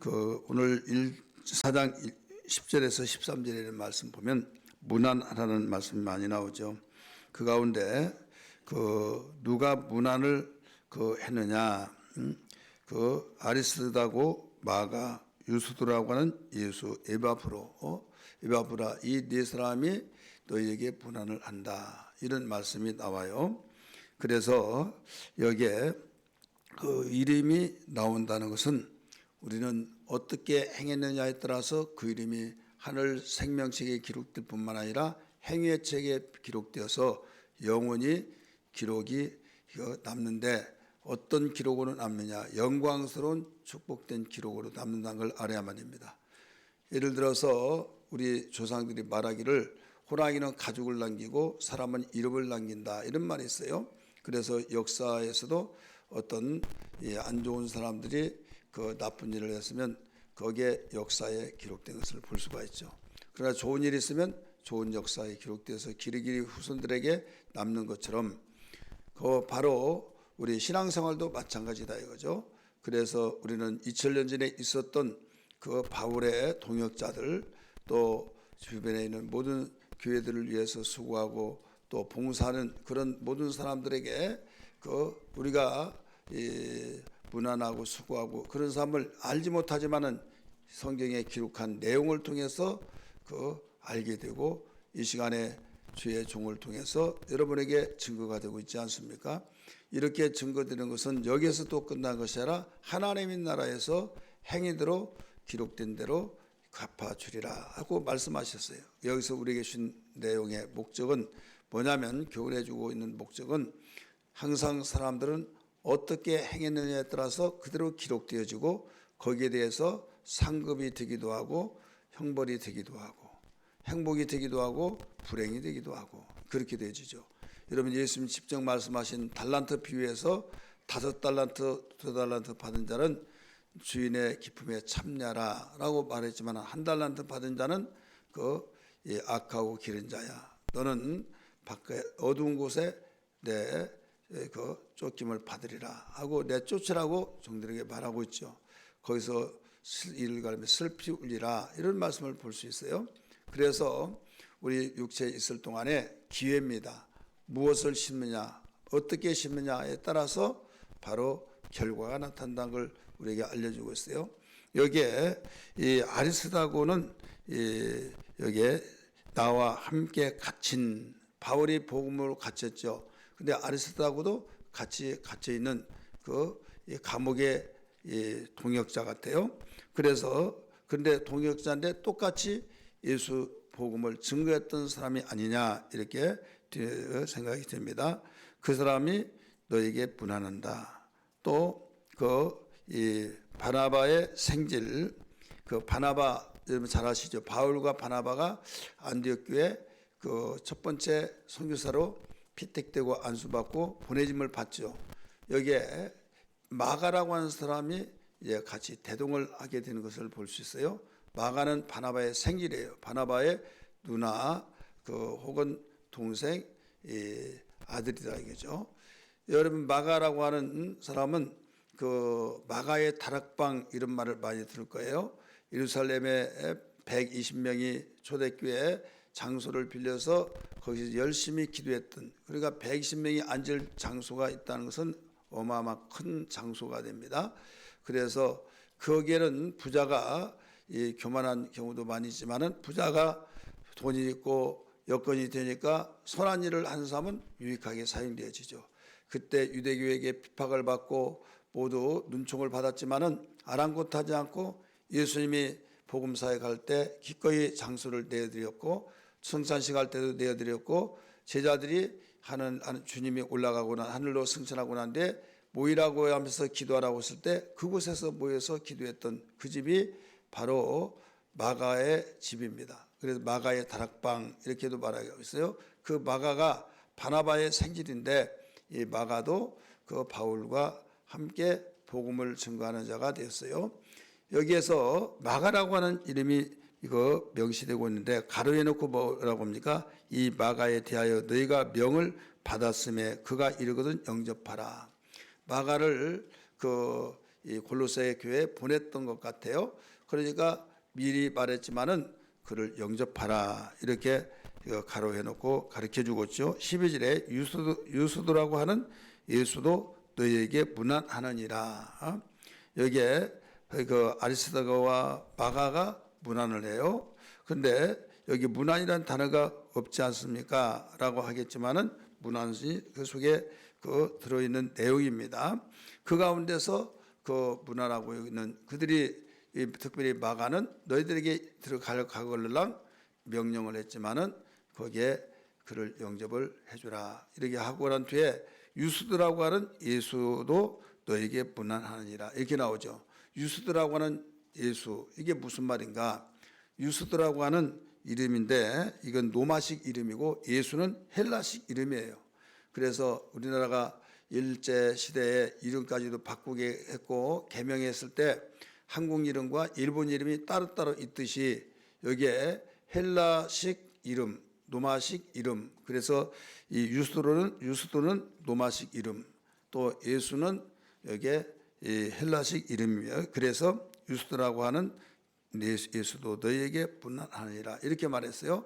오늘 4장 10절에서 13절에 있는 말씀 보면 문안하라는 말씀이 많이 나오죠. 그 가운데 누가 문안을 했느냐? 아리스다고 마가 유수도라고 하는 예수 에바브라 이 네 사람이 너희에게 문안을 한다. 이런 말씀이 나와요. 그래서 여기에 이름이 나온다는 것은 우리는 어떻게 행했느냐에 따라서 그 이름이 하늘 생명책에 기록될 뿐만 아니라 행위의 책에 기록되어서 영원히 기록이 남는데 어떤 기록으로 남느냐? 영광스러운 축복된 기록으로 남는다는 걸 알아야만 합니다. 예를 들어서 우리 조상들이 말하기를 호랑이는 가죽을 남기고 사람은 이름을 남긴다 이런 말이 있어요. 그래서 역사에서도 어떤 안 좋은 사람들이 나쁜 일을 했으면 거기에 역사에 기록된 것을 볼 수가 있죠. 그러나 좋은 일이 있으면 좋은 역사에 기록되어서 길이길이 후손들에게 남는 것처럼 바로 우리 신앙생활도 마찬가지다 이거죠. 그래서 우리는 2000년 전에 있었던 바울의 동역자들 또 주변에 있는 모든 교회들을 위해서 수고하고 또 봉사하는 그런 모든 사람들에게 우리가 문안하고 수고하고 그런 삶을 알지 못하지만은 성경에 기록한 내용을 통해서 알게 되고 이 시간에 주의 종을 통해서 여러분에게 증거가 되고 있지 않습니까? 이렇게 증거되는 것은 여기에서 또 끝난 것이 아니라 하나님의 나라에서 행위대로 기록된 대로 갚아주리라 하고 말씀하셨어요. 여기서 우리에게 주신 내용의 목적은 뭐냐면 교훈해 주고 있는 목적은 항상 사람들은 어떻게 행했느냐에 따라서 그대로 기록되어지고 거기에 대해서 상급이 되기도 하고 형벌이 되기도 하고 행복이 되기도 하고 불행이 되기도 하고 그렇게 되어지죠. 여러분 예수님 직접 말씀하신 달란트 비유에서 5달란트 2달란트 받은 자는 주인의 기품에 참냐라 라고 말했지만 1달란트 받은 자는 악하고 기른 자야. 너는 밖에 어두운 곳에 내 쫓김을 받으리라 하고 내쫓으라고 종들에게 말하고 있죠. 거기서 이를 가르며 슬피 울리라 이런 말씀을 볼 수 있어요. 그래서 우리 육체에 있을 동안에 기회입니다. 무엇을 심느냐 어떻게 심느냐에 따라서 바로 결과가 나타난다는 걸 우리에게 알려주고 있어요. 여기에 이 아리스다고는 여기에 나와 함께 갇힌 바울이 복음으로 갇혔죠. 근데 아리스다고도 같이 갇혀 있는 감옥의 동역자 같아요. 그래서 근데 동역자인데 똑같이 예수 복음을 증거했던 사람이 아니냐 이렇게 생각이 됩니다. 그 사람이 너에게 문안한다. 또 이 바나바의 생질 바나바 여러분 잘 아시죠? 바울과 바나바가 안디옥 교회 첫 번째 선교사로 피택되고 안수받고 보내짐을 받죠. 여기에 마가라고 하는 사람이 같이 대동을 하게 되는 것을 볼 수 있어요. 마가는 바나바의 생일이에요. 바나바의 누나 혹은 동생 아들이다 이거죠. 여러분 마가라고 하는 사람은 마가의 다락방 이런 말을 많이 들을 거예요. 예루살렘에 120명이 초대교회 장소를 빌려서 거기서 열심히 기도했던 그러니까 120명이 앉을 장소가 있다는 것은 어마어마 큰 장소가 됩니다. 그래서 거기에는 부자가 교만한 경우도 많이 있지만은 부자가 돈이 있고 여건이 되니까 선한 일을 하는 사람은 유익하게 사용되어지죠. 그때 유대교에게 핍박을 받고 모두 눈총을 받았지만은 아랑곳하지 않고 예수님이 복음사에 갈 때 기꺼이 장소를 내어드렸고 성찬식 할 때도 내어드렸고 제자들이 주님이 올라가고 하늘로 승천하고 난 뒤에 모이라고 하면서 기도하라고 했을 때 그곳에서 모여서 기도했던 그 집이 바로 마가의 집입니다. 그래서 마가의 다락방 이렇게도 말하고 있어요. 그 마가가 바나바의 생질인데 이 마가도 바울과 함께 복음을 증거하는 자가 되었어요. 여기에서 마가라고 하는 이름이 명시되고 있는데 가로에 놓고 뭐라고 합니까? 이 마가에 대하여 너희가 명을 받았음에 그가 이르거든 영접하라. 마가를 이 골로새 교회에 보냈던 것 같아요. 그러니까 미리 말했지만은 그를 영접하라 이렇게 가로해 놓고 가르쳐 주고 있죠. 12절에 유수도라고 하는 예수도 너희에게 문안하느니라. 여기에 그 아리스다고와 마가가 문안을 해요. 그런데 여기 문안이라는 단어가 없지 않습니까? 라고 하겠지만은 문안이 그 속에 그 들어있는 내용입니다. 그 가운데서 그 문안하고 있는 그들이 특별히 마가는 너희들에게 들어갈 각을랑 명령을 했지만은 거기에 그를 영접을 해주라 이렇게 하고 난 뒤에 유수도라고 하는 예수도 너에게 문안하느니라 이렇게 나오죠. 유수도라고 하는 예수 이게 무슨 말인가? 유수도라고 하는 이름인데 이건 로마식 이름이고 예수는 헬라식 이름이에요. 그래서 우리나라가 일제 시대에 이름까지도 바꾸게 했고 개명했을 때 한국 이름과 일본 이름이 따로따로 있듯이 여기에 헬라식 이름, 로마식 이름. 그래서 이 유수도는 로마식 이름, 또 예수는 여기에 이 헬라식 이름이에요. 그래서 유수도라고 하는 예수도 너희에게 문안하니라 이렇게 말했어요.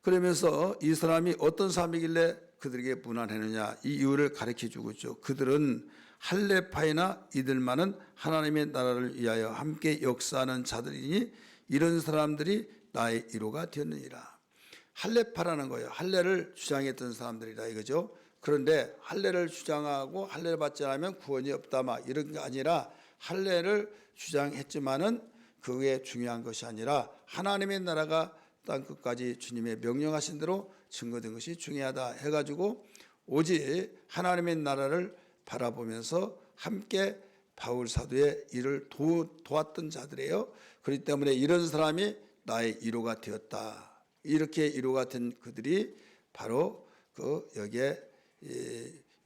그러면서 이 사람이 어떤 사람이길래 그들에게 문안했느냐 이 이유를 가르쳐 주고 있죠. 그들은 할레파이나 이들만은 하나님의 나라를 위하여 함께 역사하는 자들이니 이런 사람들이 나의 이로가 되었느니라. 할레파라는 거예요. 할례를 주장했던 사람들이라 이거죠. 그런데 할례를 주장하고 할례를 받지 않으면 구원이 없다 막 이런 게 아니라 할례를 주장했지만은 그게 중요한 것이 아니라 하나님의 나라가 땅 끝까지 주님의 명령하신 대로 증거된 것이 중요하다 해가지고 오직 하나님의 나라를 바라보면서 함께 바울 사도의 일을 도왔던 자들이에요. 그렇기 때문에 이런 사람이 나의 이로가 되었다. 이렇게 이로가 된 그들이 바로 그 여기에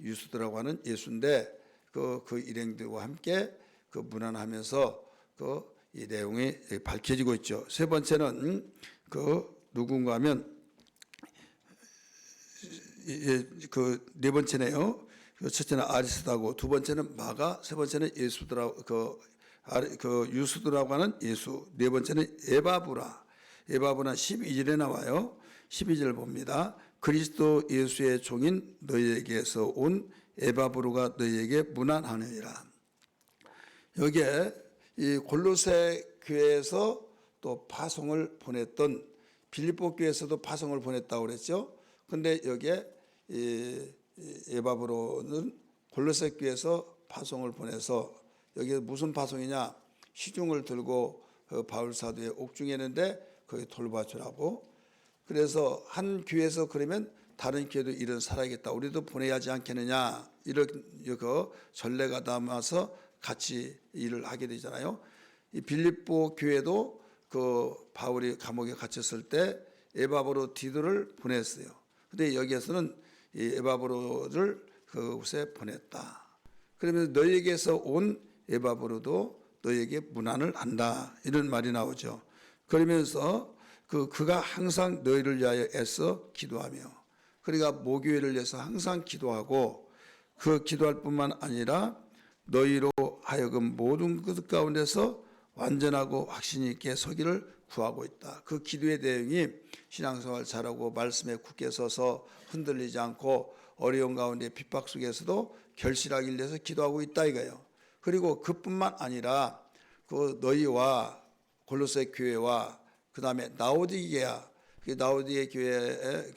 유수도라고 하는 예수인데 그 일행들과 함께 그 문안하면서 그 이 내용이 밝혀지고 있죠. 세 번째는 그 누군가 하면 그 네 번째네요. 첫째는 아리스다고, 두 번째는 마가, 세 번째는 예수도라고 그 유수도라고 하는 예수, 네 번째는 에바브라. 에바브라 12절에 나와요. 12절 봅니다. 그리스도 예수의 종인 너희에게서 온 에바브로가 너희에게 문안하느니라. 여기에 이 골로새 교회에서 또 파송을 보냈던 빌립보 교회에서도 파송을 보냈다고 그랬죠. 근데 여기에 이 에바브로는 골로새 교회에서 파송을 보내서 여기에 무슨 파송이냐? 시중을 들고 바울 사도의 옥중했는데 거기 돌봐주라고. 그래서 한 교회에서 그러면 다른 교회도 이런 살아야겠다. 우리도 보내야 하지 않겠느냐. 이런 전례가 담아서 같이 일을 하게 되잖아요. 이 빌립보 교회도 그 바울이 감옥에 갇혔을 때 에바브로 디도를 보냈어요. 근데 여기에서는 이 에바브로를 그곳에 보냈다. 그러면서 너희에게서 온 에바브로도 너희에게 문안을 한다. 이런 말이 나오죠. 그러면서 그가 항상 너희를 위하여 애써 기도하며, 그러니까 모교회를 위해서 항상 기도하고, 그 기도할 뿐만 아니라 너희로 하여금 모든 것 가운데서 완전하고 확신 있게 서기를 구하고 있다. 그 기도의 내용이 신앙생활 잘하고 말씀에 굳게 서서 흔들리지 않고 어려운 가운데 핍박 속에서도 결실하기 위해서 기도하고 있다 이거예요. 그리고 그뿐만 아니라 그 너희와 골로새 교회와 그 다음에 나오디게아, 그 나오디게 교회의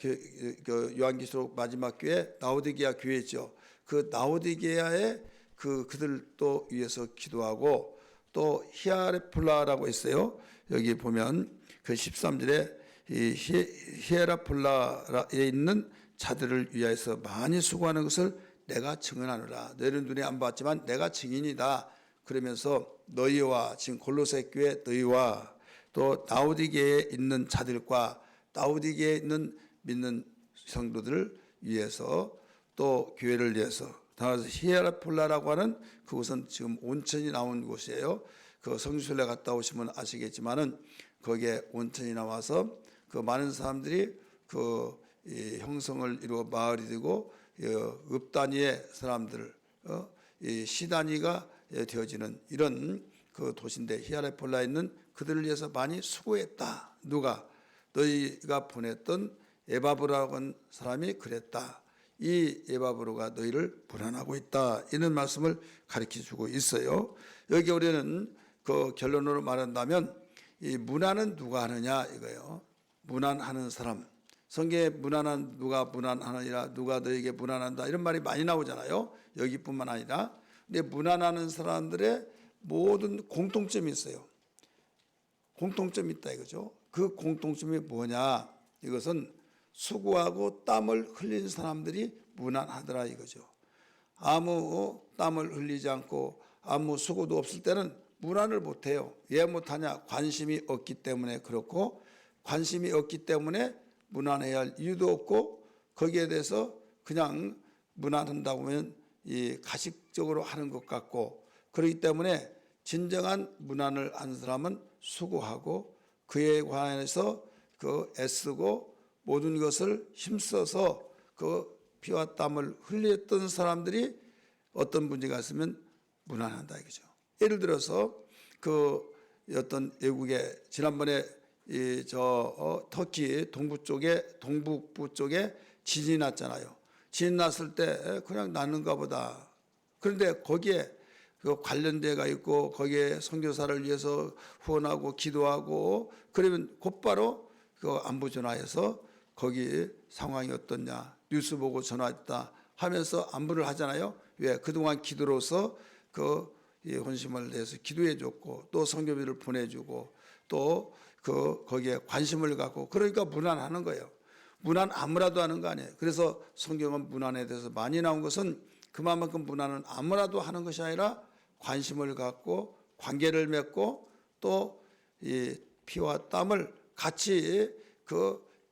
그 요한계시록 마지막 교회 나오디게아 교회죠. 그 나오디게아의 그들도 위해서 기도하고, 또 히아레폴라라고 있어요. 여기 보면 그 13절에 이 히에라폴라에 있는 자들을 위하여서 많이 수고하는 것을 내가 증언하노라. 너희는 눈에 안 봤지만 내가 증인이다. 그러면서 너희와 지금 골로새 교회 너희와 또 나오디게에 있는 자들과 나오디게에 있는 믿는 성도들을 위해서 또 교회를 위해서, 따라서 히에라폴라라고 하는 그곳은 지금 온천이 나온 곳이에요. 그 성지순례 갔다 오시면 아시겠지만은 거기에 온천이 나와서 그 많은 사람들이 이 형성을 이루어 마을이 되고 읍 단위의 사람들, 이 시 단위가 되어지는 이런 그 도시인데 히아레폴라에 있는 그들을 위해서 많이 수고했다. 누가? 너희가 보냈던 에바브라고 하는 사람이 그랬다. 이 에바브로가 너희를 불안하고 있다. 이런 말씀을 가르쳐주고 있어요. 여기 우리는 그 결론으로 말한다면 이 문안은 누가 하느냐 이거예요. 문안하는 사람. 성경에 문안한 누가 문안하느니라, 누가 너에게 문안한다 이런 말이 많이 나오잖아요. 여기뿐만 아니라. 근데 문안하는 사람들의 모든 공통점이 있어요. 공통점이 있다 이거죠. 그 공통점이 뭐냐? 이것은 수고하고 땀을 흘린 사람들이 문안하더라 이거죠. 아무 땀을 흘리지 않고 아무 수고도 없을 때는 문안을 못해요. 왜 못하냐? 관심이 없기 때문에 그렇고, 관심이 없기 때문에 문안해야 할 이유도 없고, 거기에 대해서 그냥 문안한다고 하면 이 가식적으로 하는 것 같고, 그렇기 때문에 진정한 문안을 한 사람은 수고하고 그에 관해서 그 애쓰고 모든 것을 힘써서 그 피와 땀을 흘렸던 사람들이 어떤 문제가 있으면 문안한다 이거죠. 예를 들어서 그 어떤 외국에 지난번에 터키 동북부 쪽에 지진이 났잖아요. 지진 났을 때 그냥 났는가 보다. 그런데 거기에 그 관련대가 있고 거기에 선교사를 위해서 후원하고 기도하고 그러면 곧바로 그 안부 전화해서 거기 상황이 어떻냐 뉴스 보고 전화했다 하면서 안부를 하잖아요. 왜? 그동안 기도로서 그 혼심을 내서 기도해 줬고 또 선교비를 보내주고 또 거기에 관심을 갖고 그러니까 문안하는 거예요. 문안 아무라도 하는 거 아니에요. 그래서 성경은 문안에 대해서 많이 나온 것은 그만큼 문안은 아무라도 하는 것이 아니라 관심을 갖고 관계를 맺고 또 이 피와 땀을 같이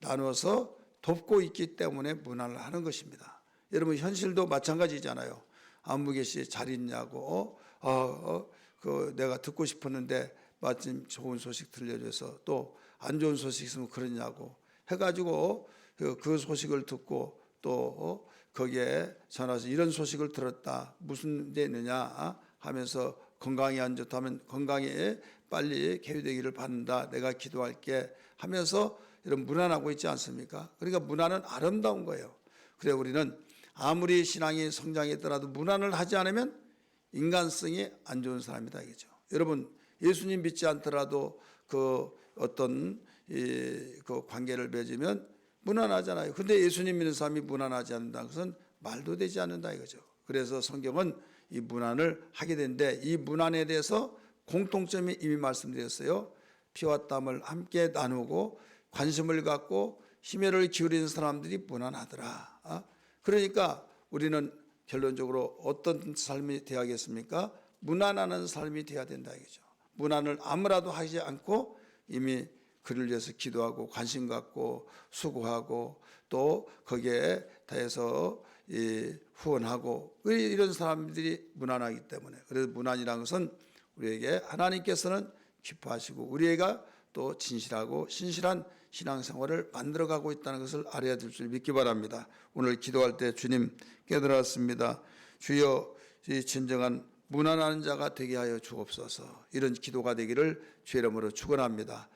나눠서 돕고 있기 때문에 문안을 하는 것입니다. 여러분 현실도 마찬가지잖아요. 안무개 씨 잘 있냐고 내가 듣고 싶었는데 마침 좋은 소식 들려줘서 또 안 좋은 소식 있으면 그러냐고 해가지고 그 소식을 듣고 또 거기에 전화해서 이런 소식을 들었다 무슨 문제 있느냐 하면서 건강이 안 좋다면 건강에 빨리 쾌유되기를 바란다 내가 기도할게 하면서 이런 문안하고 있지 않습니까? 그러니까 문안은 아름다운 거예요. 그래 우리는 아무리 신앙이 성장했더라도 문안을 하지 않으면 인간성이 안 좋은 사람이다 이거죠. 여러분 예수님 믿지 않더라도 그 어떤 그 관계를 맺으면 문안하잖아요. 근데 예수님 믿는 사람이 문안하지 않는다는 것은 말도 되지 않는다 이거죠. 그래서 성경은 이 문안을 하게 되는데 이 문안에 대해서 공통점이 이미 말씀드렸어요. 피와 땀을 함께 나누고 관심을 갖고 심혈을 기울이는 사람들이 문안하더라. 그러니까 우리는 결론적으로 어떤 삶이 되어야겠습니까? 문안하는 삶이 되어야 된다 이거죠. 문안을 아무라도 하지 않고 이미 그를 위해서 기도하고 관심 갖고 수고하고 또 거기에 대해서 후원하고 이런 사람들이 문안하기 때문에 그래서 문안이라는 것은 우리에게 하나님께서는 기뻐하시고 우리가 또 진실하고 신실한 신앙생활을 만들어가고 있다는 것을 알아야 될 줄 믿기 바랍니다. 오늘 기도할 때 주님 깨달았습니다. 주여 이 진정한 문안하는 자가 되게 하여 주옵소서. 이런 기도가 되기를 주의 이름으로 축원합니다.